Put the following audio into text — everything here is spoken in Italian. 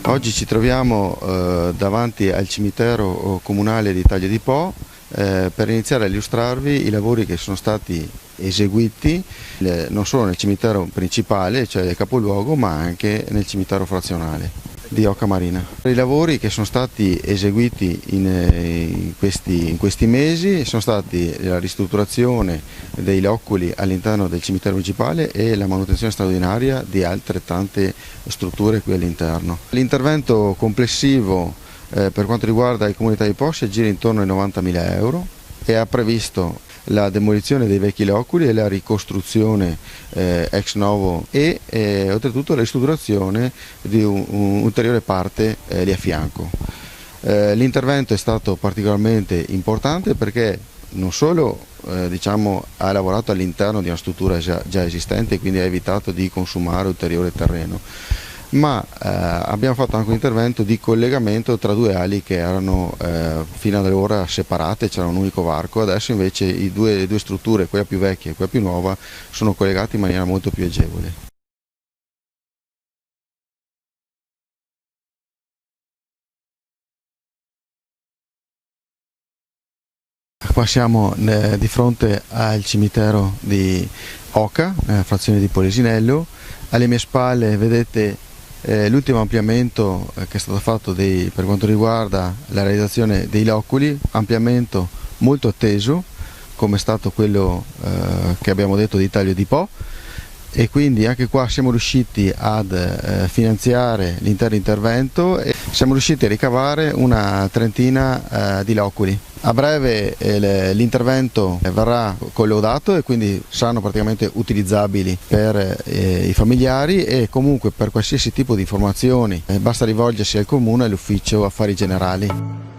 Oggi ci troviamo davanti al cimitero comunale di Taglio di Po per iniziare a illustrarvi i lavori che sono stati eseguiti non solo nel cimitero principale, cioè il capoluogo, ma anche nel cimitero frazionale di Oca Marina. I lavori che sono stati eseguiti in questi mesi sono stati la ristrutturazione dei loculi all'interno del cimitero principale e la manutenzione straordinaria di altrettante strutture qui all'interno. L'intervento complessivo per quanto riguarda il Comune di Po si aggira intorno ai 90.000 euro e ha previsto la demolizione dei vecchi loculi e la ricostruzione ex novo e oltretutto la ristrutturazione di un'ulteriore parte lì a fianco. L'intervento è stato particolarmente importante perché non solo ha lavorato all'interno di una struttura già esistente e quindi ha evitato di consumare ulteriore terreno, ma abbiamo fatto anche un intervento di collegamento tra due ali che erano fino ad ora separate, c'era un unico varco. Adesso invece le due strutture, quella più vecchia e quella più nuova, sono collegate in maniera molto più agevole. Qua siamo di fronte al cimitero di Oca, frazione di Polesinello. Alle mie spalle vedete l'ultimo ampliamento che è stato fatto per quanto riguarda la realizzazione dei loculi, ampliamento molto atteso come è stato quello che abbiamo detto di Taglio di Po, e quindi anche qua siamo riusciti ad finanziare l'intero intervento e siamo riusciti a ricavare una trentina di loculi. A breve l'intervento verrà collaudato e quindi saranno praticamente utilizzabili per i familiari, e comunque per qualsiasi tipo di informazioni basta rivolgersi al Comune e all'Ufficio Affari Generali.